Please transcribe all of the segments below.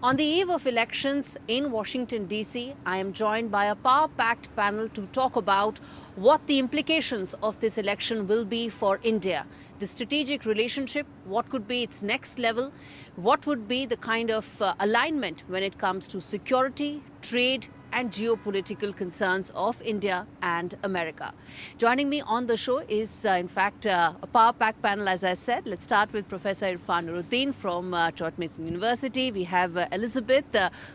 On the eve of elections in Washington, D.C., I am joined by a power-packed panel to talk about what the implications of this election will be for India. The strategic relationship, what could be its next level, what would be the kind of alignment when it comes to security, trade, and geopolitical concerns of India and America. Joining me on the show is, in fact, a power pack panel, as I said. Let's start with Professor Irfan Nuruddin from George Mason University. We have Elizabeth,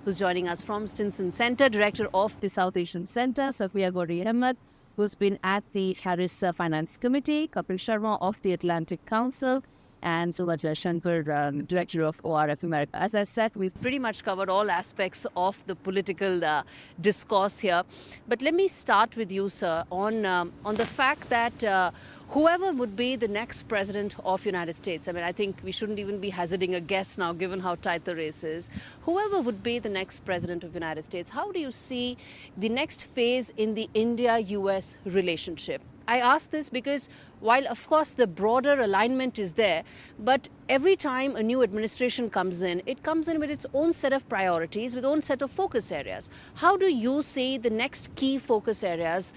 who's joining us from Stinson Center, Director of the South Asian Center, Safiya Gauri Ahmed, who's been at the Harris Finance Committee, Kapil Sharma of the Atlantic Council, and Subhaja Shankar, Director of ORF America. As I said, we've pretty much covered all aspects of the political discourse here. But let me start with you, sir, on the fact that whoever would be the next president of United States, I mean, I think we shouldn't even be hazarding a guess now, given how tight the race is. Whoever would be the next president of United States, how do you see the next phase in the India-US relationship? I ask this because while, of course, the broader alignment is there, but every time a new administration comes in, it comes in with its own set of priorities, with its own set of focus areas. How do you see the next key focus areas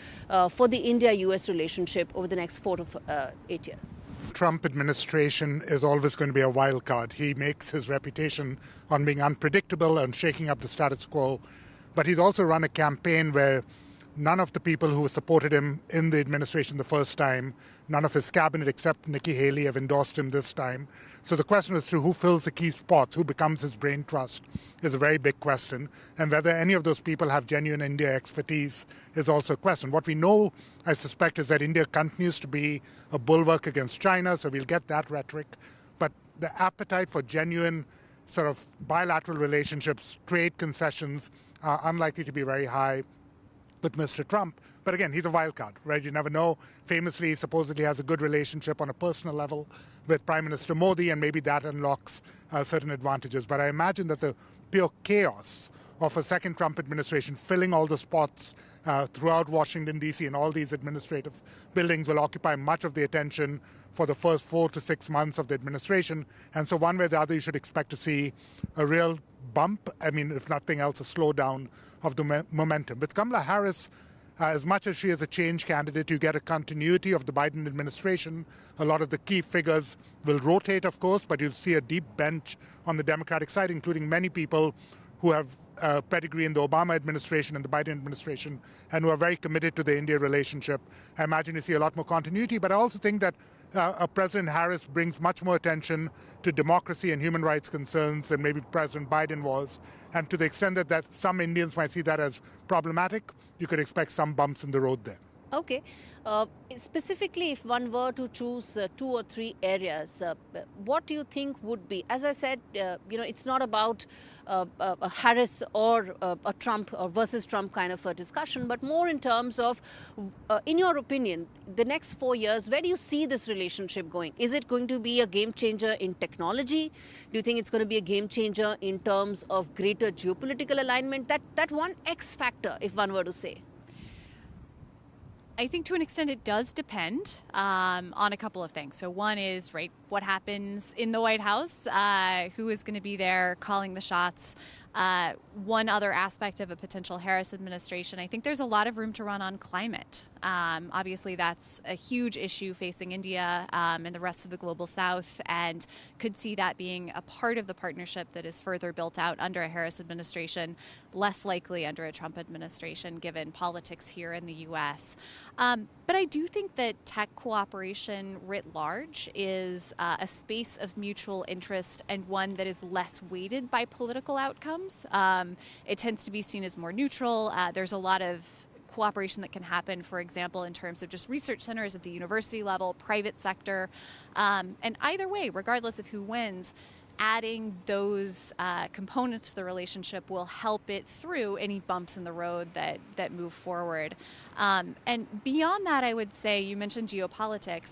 for the India-US relationship over the next 4 to 8 years? Trump administration is always going to be a wild card. He makes his reputation on being unpredictable and shaking up the status quo, but he's also run a campaign where none of the people who supported him in the administration the first time, none of his cabinet except Nikki Haley have endorsed him this time. So the question as to who fills the key spots, who becomes his brain trust, is a very big question. And whether any of those people have genuine India expertise is also a question. What we know, I suspect, is that India continues to be a bulwark against China, so we'll get that rhetoric. But the appetite for genuine sort of bilateral relationships, trade concessions, are unlikely to be very high with Mr. Trump. But again, he's a wild card, right? You never know. Famously, he supposedly has a good relationship on a personal level with Prime Minister Modi, and maybe that unlocks certain advantages. But I imagine that the pure chaos of a second Trump administration filling all the spots throughout Washington, D.C. and all these administrative buildings will occupy much of the attention for the first 4 to 6 months of the administration. And so one way or the other, you should expect to see a real bump. I mean, if nothing else, a slowdown of the momentum. With Kamala Harris, as much as she is a change candidate, you get a continuity of the Biden administration. A lot of the key figures will rotate, of course, but you'll see a deep bench on the Democratic side, including many people who have pedigree in the Obama administration and the Biden administration and who are very committed to the India relationship. I imagine you see a lot more continuity, but I also think that President Harris brings much more attention to democracy and human rights concerns than maybe President Biden was. And to the extent that some Indians might see that as problematic, you could expect some bumps in the road there. Okay. Specifically, if one were to choose 2 or 3 areas, what do you think would be? As I said, it's not about a Harris or a Trump or versus Trump kind of a discussion, but more in terms of, in your opinion, the next 4 years, where do you see this relationship going? Is it going to be a game changer in technology? Do you think it's going to be a game changer in terms of greater geopolitical alignment? That one X factor, if one were to say. I think to an extent it does depend on a couple of things. So one is, right, what happens in the White House, who is going to be there calling the shots. One other aspect of a potential Harris administration, I think there's a lot of room to run on climate. Obviously, that's a huge issue facing India and the rest of the global South, and could see that being a part of the partnership that is further built out under a Harris administration, less likely under a Trump administration, given politics here in the U.S. But I do think that tech cooperation writ large is a space of mutual interest and one that is less weighted by political outcomes. It tends to be seen as more neutral. There's a lot of cooperation that can happen, for example, in terms of just research centers at the university level, private sector. And either way, regardless of who wins, adding those components to the relationship will help it through any bumps in the road that move forward. And beyond that, I would say, you mentioned geopolitics.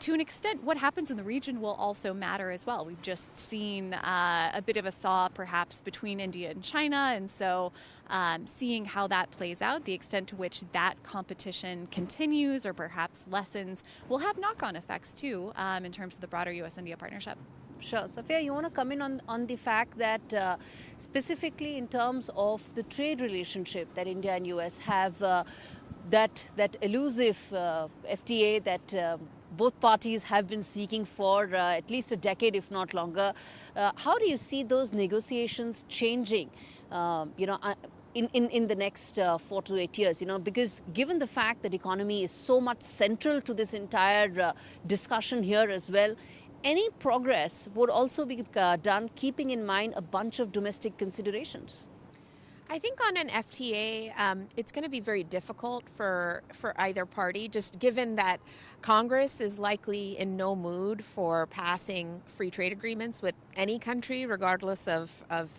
To an extent, what happens in the region will also matter as well. We've just seen a bit of a thaw, perhaps, between India and China, and so seeing how that plays out, the extent to which that competition continues or perhaps lessens, will have knock-on effects, too, in terms of the broader U.S.-India partnership. Sure. Safia, you want to come in on the fact that specifically in terms of the trade relationship that India and US have, that elusive FTA that both parties have been seeking for at least a decade, if not longer. How do you see those negotiations changing? You know, in the next 4 to 8 years, you know, because given the fact that economy is so much central to this entire discussion here as well, any progress would also be done keeping in mind a bunch of domestic considerations. I think on an FTA, it's going to be very difficult for either party, just given that Congress is likely in no mood for passing free trade agreements with any country, regardless of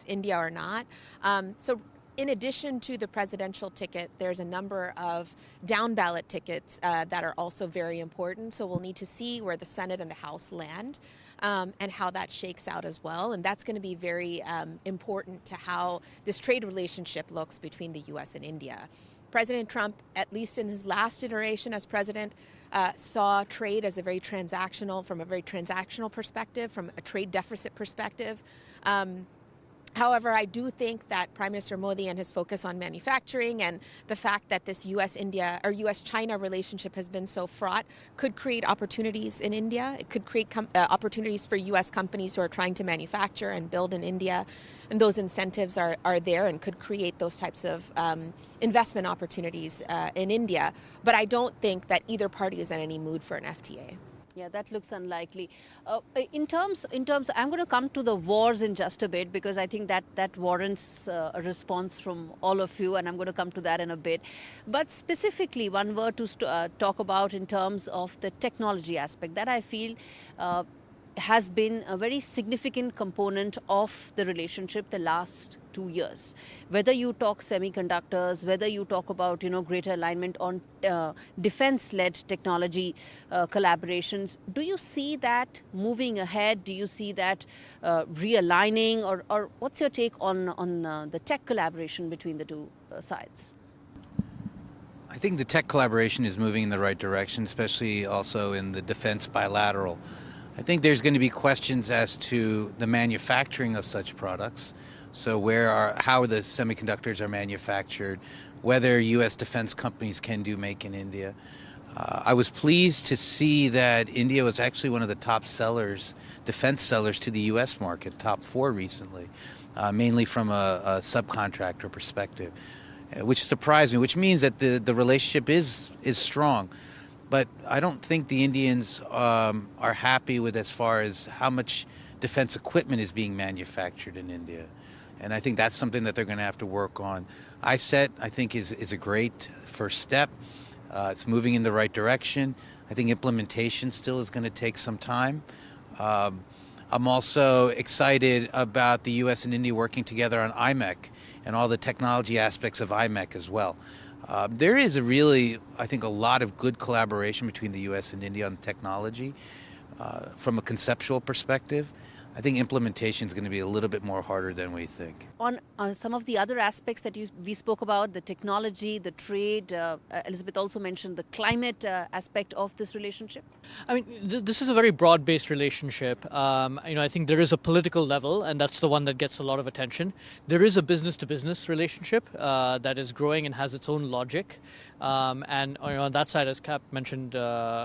India or not. So in addition to the presidential ticket, there's a number of down ballot tickets that are also very important. So we'll need to see where the Senate and the House land and how that shakes out as well. And that's going to be very important to how this trade relationship looks between the U.S. and India. President Trump, at least in his last iteration as president, saw trade as a very transactional, from a very transactional perspective, from a trade deficit perspective. However, I do think that Prime Minister Modi and his focus on manufacturing and the fact that this U.S.-India or U.S.-China relationship has been so fraught could create opportunities in India. It could create opportunities for U.S. companies who are trying to manufacture and build in India. And those incentives are there and could create those types of investment opportunities in India. But I don't think that either party is in any mood for an FTA. Yeah, that looks unlikely. In terms, I'm going to come to the wars in just a bit because I think that warrants a response from all of you, and I'm going to come to that in a bit. But specifically, one word to talk about in terms of the technology aspect that I feel has been a very significant component of the relationship the last 2 years. Whether you talk semiconductors, whether you talk about, you know, greater alignment on defense-led technology collaborations, do you see that moving ahead? Do you see that realigning, or what's your take on the tech collaboration between the two sides? I think the tech collaboration is moving in the right direction, especially also in the defense bilateral. I think there's going to be questions as to the manufacturing of such products. So how the semiconductors are manufactured, whether U.S. defense companies can do make in India. I was pleased to see that India was actually one of the top sellers, defense sellers to the U.S. market, top 4 recently, mainly from a subcontractor perspective, which surprised me, which means that the relationship is strong. But I don't think the Indians are happy with as far as how much defense equipment is being manufactured in India. And I think that's something that they're going to have to work on. ISET, I think, is a great first step. It's moving in the right direction. I think implementation still is going to take some time. I'm also excited about the U.S. and India working together on IMEC and all the technology aspects of IMEC as well. There is I think, a lot of good collaboration between the U.S. and India on technology from a conceptual perspective. I think implementation is going to be a little bit more harder than we think. On some of the other aspects that we spoke about, the technology, the trade, Elizabeth also mentioned the climate aspect of this relationship. I mean, this is a very broad-based relationship. I think there is a political level, and that's the one that gets a lot of attention. There is a business-to-business relationship that is growing and has its own logic. And on that side, as Cap mentioned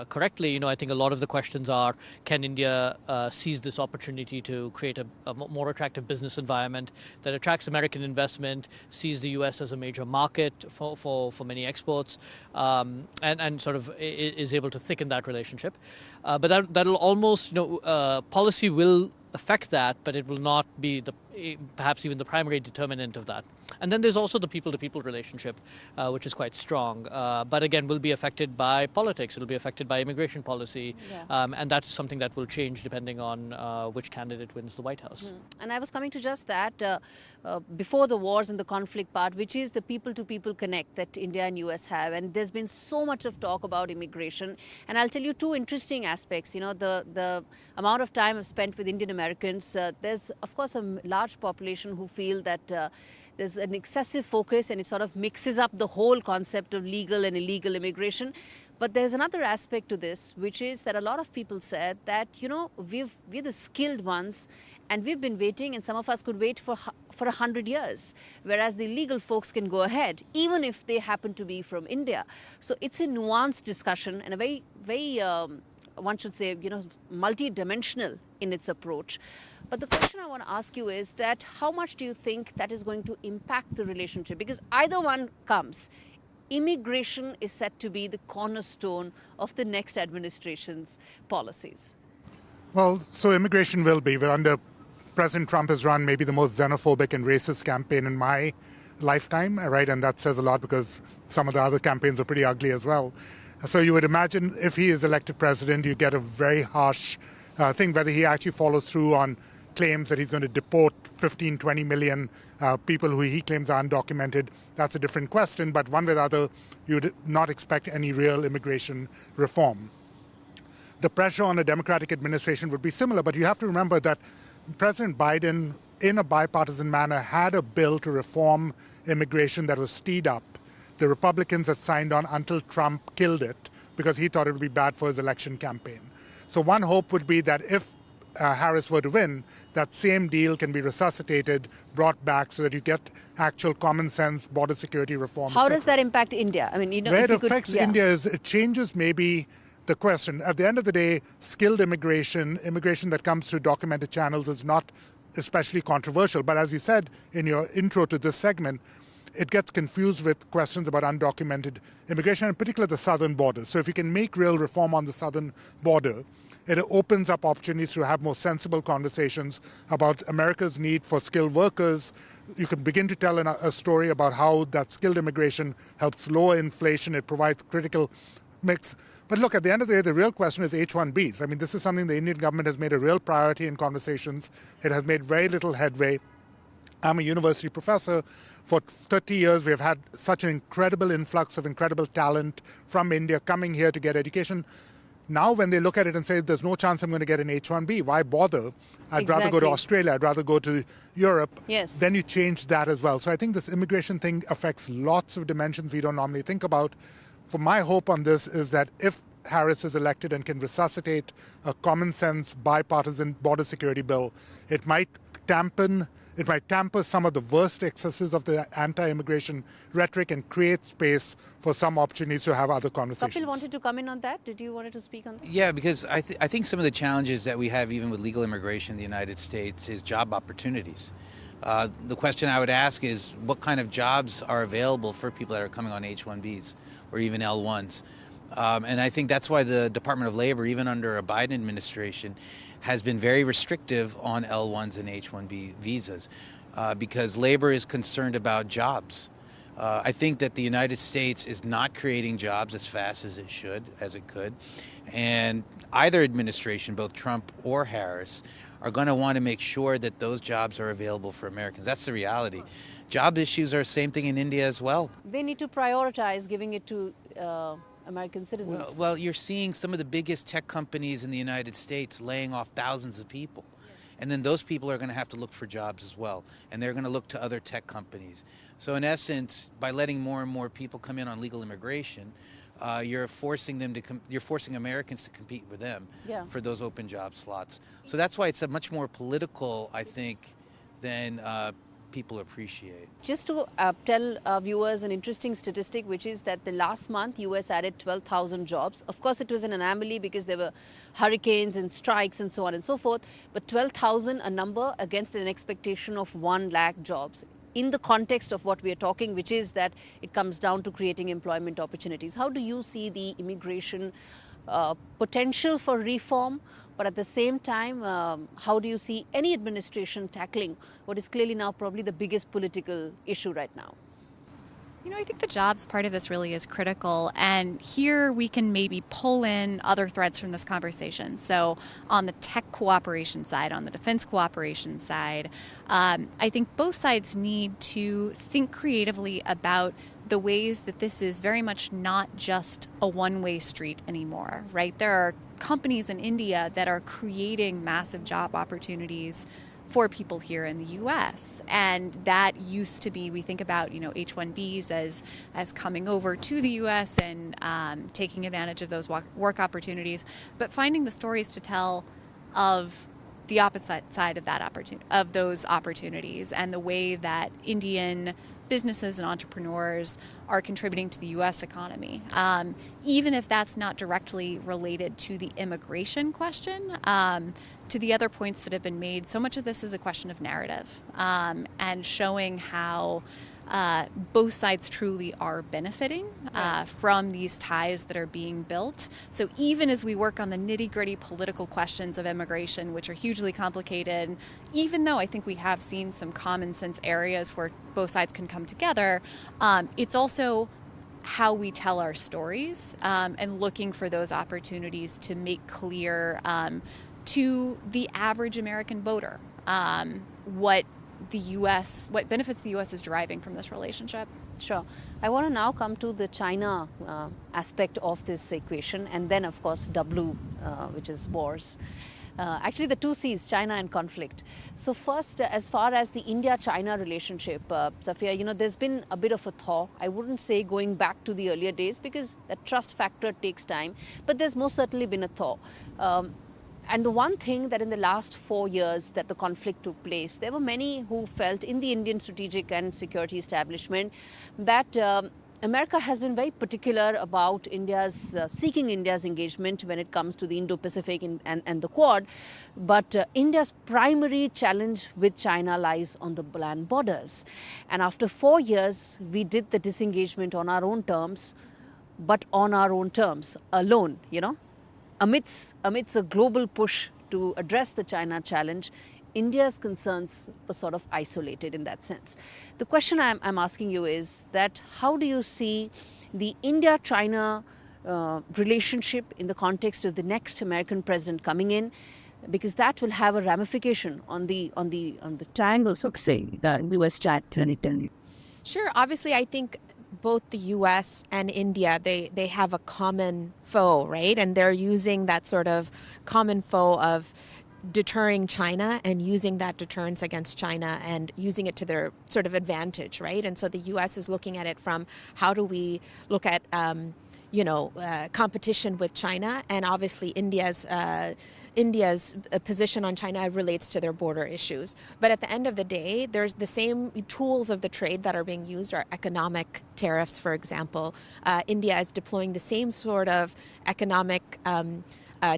correctly, I think a lot of the questions are, can India seize this opportunity to create a more attractive business environment that attracts American investment, sees the U.S. as a major market for many exports, and sort of is able to thicken that relationship. But that'll almost, policy will affect that, but it will not be perhaps even the primary determinant of that. And then there's also the people-to-people relationship, which is quite strong, but again will be affected by politics. It'll be affected by immigration policy, and that is something that will change depending on which candidate wins the White House. And I was coming to just that, before the wars and the conflict part, which is the people-to-people connect that India and US have. And there's been so much of talk about immigration. And I'll tell you 2 interesting aspects. The amount of time I've spent with Indian Americans, there's, of course, a large population who feel that there's an excessive focus and it sort of mixes up the whole concept of legal and illegal immigration. But there's another aspect to this, which is that a lot of people said that, we're the skilled ones and we've been waiting, and some of us could wait for 100 years, whereas the illegal folks can go ahead, even if they happen to be from India. So it's a nuanced discussion and a very, very, one should say, multi-dimensional in its approach. But the question I want to ask you is that how much do you think that is going to impact the relationship? Because either one comes, immigration is set to be the cornerstone of the next administration's policies. Well, so immigration will be. Under President Trump has run maybe the most xenophobic and racist campaign in my lifetime, right? And that says a lot because some of the other campaigns are pretty ugly as well. So you would imagine if he is elected president, you get a very harsh thing, whether he actually follows through on claims that he's going to deport 15, 20 million people who he claims are undocumented. That's a different question, but one way or the other, you'd not expect any real immigration reform. The pressure on a Democratic administration would be similar, but you have to remember that President Biden, in a bipartisan manner, had a bill to reform immigration that was teed up. The Republicans had signed on until Trump killed it because he thought it would be bad for his election campaign. So one hope would be that if Harris were to win, that same deal can be resuscitated, brought back so that you get actual common sense border security reform. How does that impact India? I mean, where it affects India is it changes maybe the question. At the end of the day, skilled immigration that comes through documented channels is not especially controversial. But as you said in your intro to this segment, it gets confused with questions about undocumented immigration, in particular the southern border. So if you can make real reform on the southern border, it opens up opportunities to have more sensible conversations about America's need for skilled workers. You can begin to tell a story about how that skilled immigration helps lower inflation. It provides critical mix. But look, at the end of the day, the real question is H-1Bs. I mean, this is something the Indian government has made a real priority in conversations. It has made very little headway. I'm a university professor. For 30 years, we have had such an incredible influx of incredible talent from India coming here to get education. Now, when they look at it and say, there's no chance I'm going to get an H-1B, why bother? I'd rather go to Australia. I'd rather go to Europe. Yes. Then you change that as well. So I think this immigration thing affects lots of dimensions we don't normally think about. For my hope on this is that if Harris is elected and can resuscitate a common sense bipartisan border security bill, it might tamper some of the worst excesses of the anti-immigration rhetoric and create space for some opportunities to have other conversations. Kapil wanted to come in on that. Did you want to speak on that? Yeah, because I think some of the challenges that we have even with legal immigration in the United States is job opportunities. The question I would ask is what kind of jobs are available for people that are coming on H-1Bs or even L-1s? And I think that's why the Department of Labor, even under a Biden administration, has been very restrictive on L-1s and H-1B visas because labor is concerned about jobs. I think that the United States is not creating jobs as fast as it could. And either administration, both Trump or Harris, are going to want to make sure that those jobs are available for Americans. That's the reality. Job issues are the same thing in India as well. They need to prioritize giving it to American citizens. Well, you're seeing some of the biggest tech companies in the United States laying off thousands of people. And then those people are going to have to look for jobs as well. And they're going to look to other tech companies. So in essence, by letting more and more people come in on legal immigration, you're forcing Americans to compete with them for those open job slots. So that's why it's a much more political, I think, than people appreciate. Just to tell our viewers an interesting statistic, which is that the last month US added 12,000 jobs. Of course, it was an anomaly because there were hurricanes and strikes and so on and so forth. But 12,000, a number against an expectation of 1 lakh jobs. In the context of what we are talking, which is that it comes down to creating employment opportunities. How do you see the immigration potential for reform? But at the same time, how do you see any administration tackling what is clearly now probably the biggest political issue right now? I think the jobs part of this really is critical. And here we can maybe pull in other threads from this conversation. So on the tech cooperation side, on the defense cooperation side, I think both sides need to think creatively about the ways that this is very much not just a one-way street anymore, right? There are companies in India that are creating massive job opportunities for people here in the U.S. And that used to be, we think about, H-1Bs as coming over to the U.S. and taking advantage of those work opportunities, but finding the stories to tell of the opposite side of those opportunities, and the way that Indian businesses and entrepreneurs are contributing to the U.S. economy, even if that's not directly related to the immigration question. To the other points that have been made, so much of this is a question of narrative, and showing how both sides truly are benefiting from these ties that are being built. So even as we work on the nitty-gritty political questions of immigration, which are hugely complicated, even though I think we have seen some common sense areas where both sides can come together, it's also how we tell our stories, and looking for those opportunities to make clear to the average American voter what benefits the U.S. is deriving from this relationship. Sure. I want to now come to the China aspect of this equation, and then, of course, W, which is wars. Actually, the two C's, China and conflict. So first, as far as the India-China relationship, Safia, there's been a bit of a thaw. I wouldn't say going back to the earlier days, because the trust factor takes time, but there's most certainly been a thaw. And the one thing that in the last 4 years that the conflict took place, there were many who felt in the Indian strategic and security establishment that America has been very particular about seeking India's engagement when it comes to the Indo-Pacific and the Quad. But India's primary challenge with China lies on the land borders. And after 4 years, we did the disengagement on our own terms, but on our own terms, alone, Amidst a global push to address the China challenge, India's concerns were sort of isolated in that sense. The question I'm asking you is that how do you see the India-China relationship in the context of the next American president coming in? Because that will have a ramification on the triangles of, say, the US-China. Sure. Obviously, I think both the U.S. and India, they have a common foe, right? And they're using that sort of common foe of deterring China and using that deterrence against China and using it to their sort of advantage, right? And so the U.S. is looking at it from how do we look at, competition with China, and obviously India's position on China relates to their border issues. But at the end of the day, there's the same tools of the trade that are being used are economic tariffs, for example. India is deploying the same sort of economic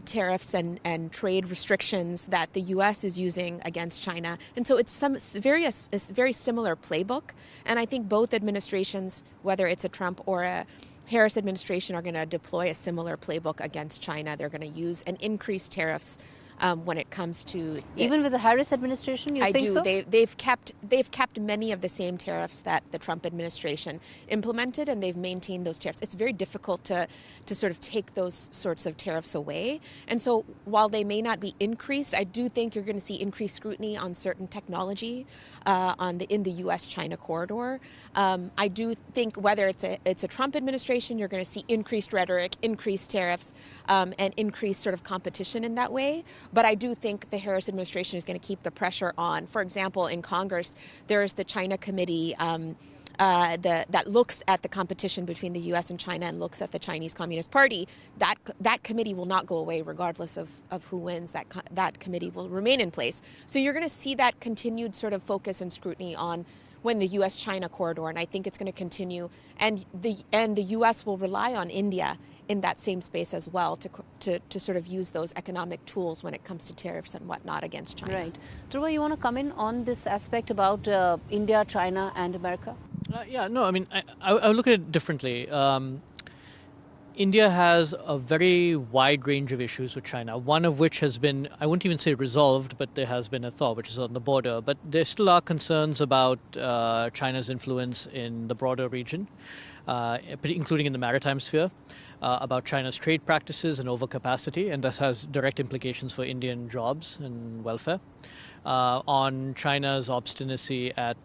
tariffs and trade restrictions that the U.S. is using against China. And so it's a very similar playbook. And I think both administrations, whether it's a Trump or a Harris administration, are going to deploy a similar playbook against China. They're going to use and increase tariffs when it comes to even with the Harris administration. You think so? They've kept many of the same tariffs that the Trump administration implemented, and they've maintained those tariffs. It's very difficult to sort of take those sorts of tariffs away. And so while they may not be increased, I do think you're going to see increased scrutiny on certain technology in the U.S.-China corridor. I do think whether it's a Trump administration, you're going to see increased rhetoric, increased tariffs, and increased sort of competition in that way. But I do think the Harris administration is going to keep the pressure on. For example, in Congress, there's the China committee that looks at the competition between the U.S. and China and looks at the Chinese Communist Party. That committee will not go away regardless of who wins. That committee will remain in place. So you're going to see that continued sort of focus and scrutiny on when the U.S.-China corridor, and I think it's going to continue. And the U.S. will rely on India in that same space as well to sort of use those economic tools when it comes to tariffs and whatnot against China. Right. Dhruva, you want to come in on this aspect about India, China and America? I look at it differently. India has a very wide range of issues with China, one of which has been, I wouldn't even say resolved, but there has been a thaw, which is on the border. But there still are concerns about China's influence in the broader region, including in the maritime sphere, about China's trade practices and overcapacity, and that has direct implications for Indian jobs and welfare. On China's obstinacy at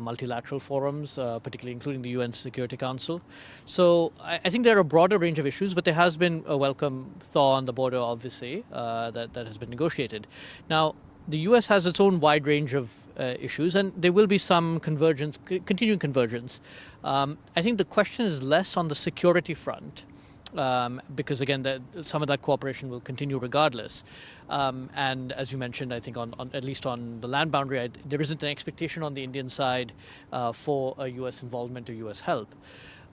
multilateral forums, particularly including the UN Security Council. So I think there are a broader range of issues, but there has been a welcome thaw on the border, obviously, that has been negotiated. Now, the US has its own wide range of issues, and there will be some convergence, continuing convergence. I think the question is less on the security front, because again, some of that cooperation will continue regardless. And as you mentioned, I think on at least on the land boundary, there isn't an expectation on the Indian side for a US involvement or US help.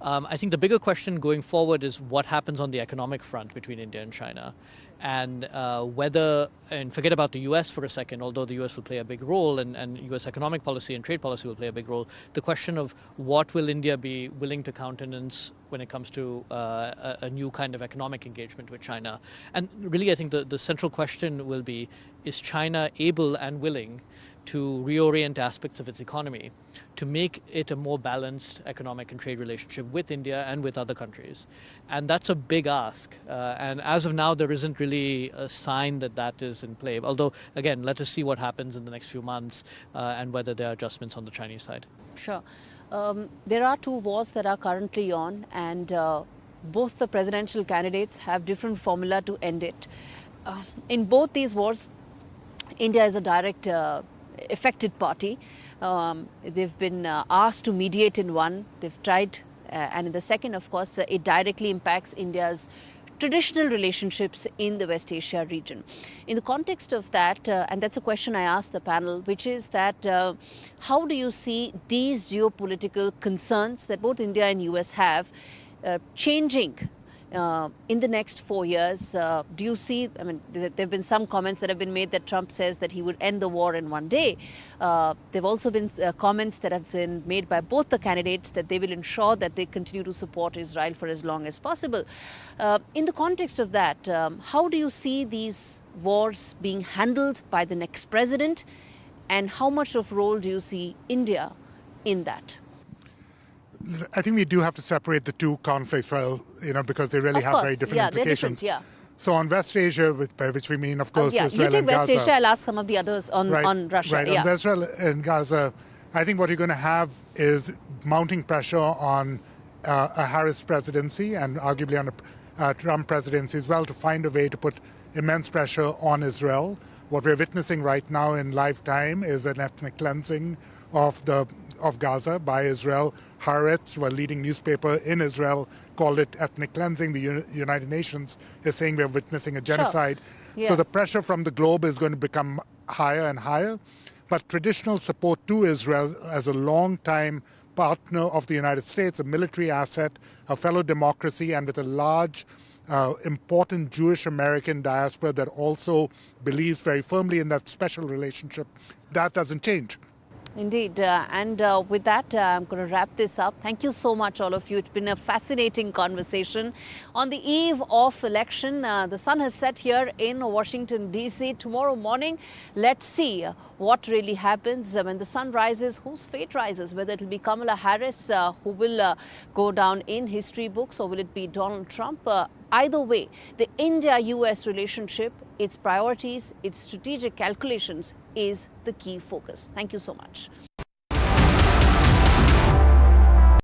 I think the bigger question going forward is what happens on the economic front between India and China, and whether, and forget about the US for a second, although the US will play a big role, and US economic policy and trade policy will play a big role, the question of what will India be willing to countenance when it comes to a new kind of economic engagement with China. And really, I think the central question will be, is China able and willing to reorient aspects of its economy to make it a more balanced economic and trade relationship with India and with other countries. And that's a big ask. And as of now, there isn't really a sign that that is in play. Although, again, let us see what happens in the next few months and whether there are adjustments on the Chinese side. Sure. There are two wars that are currently on, and both the presidential candidates have different formula to end it. In both these wars, India is a direct affected party. They've been asked to mediate in one. They've tried, and in the second, of course, it directly impacts India's traditional relationships in the West Asia region. In the context of that, and that's a question I asked the panel, which is that how do you see these geopolitical concerns that both India and US have changing in the next 4 years? Do you see, I mean, there have been some comments that have been made that Trump says that he would end the war in one day. There have also been comments that have been made by both the candidates that they will ensure that they continue to support Israel for as long as possible. In the context of that, how do you see these wars being handled by the next president, and how much of role do you see India in that? I think we do have to separate the two conflicts, well, because they really have very different implications. Yeah. So on West Asia, by which we mean, of course, yeah. Israel You take and West Gaza. Asia, I'll ask some of the others on Russia. Right, yeah. on Israel and Gaza, I think what you're going to have is mounting pressure on a Harris presidency and arguably on a Trump presidency as well to find a way to put immense pressure on Israel. What we're witnessing right now in live time is an ethnic cleansing of Gaza by Israel. Haaretz, a leading newspaper in Israel, called it ethnic cleansing. The United Nations is saying we're witnessing a genocide. Sure. Yeah. So the pressure from the globe is going to become higher and higher. But traditional support to Israel as a long-time partner of the United States, a military asset, a fellow democracy, and with a large, important Jewish American diaspora that also believes very firmly in that special relationship, that doesn't change. Indeed. And with that, I'm going to wrap this up. Thank you so much, all of you. It's been a fascinating conversation. On the eve of election, the sun has set here in Washington, D.C. Tomorrow morning, let's see what really happens. When the sun rises, whose fate rises? Whether it will be Kamala Harris, who will go down in history books, or will it be Donald Trump? Either way, the India-US relationship, its priorities, its strategic calculations is the key focus. Thank you so much.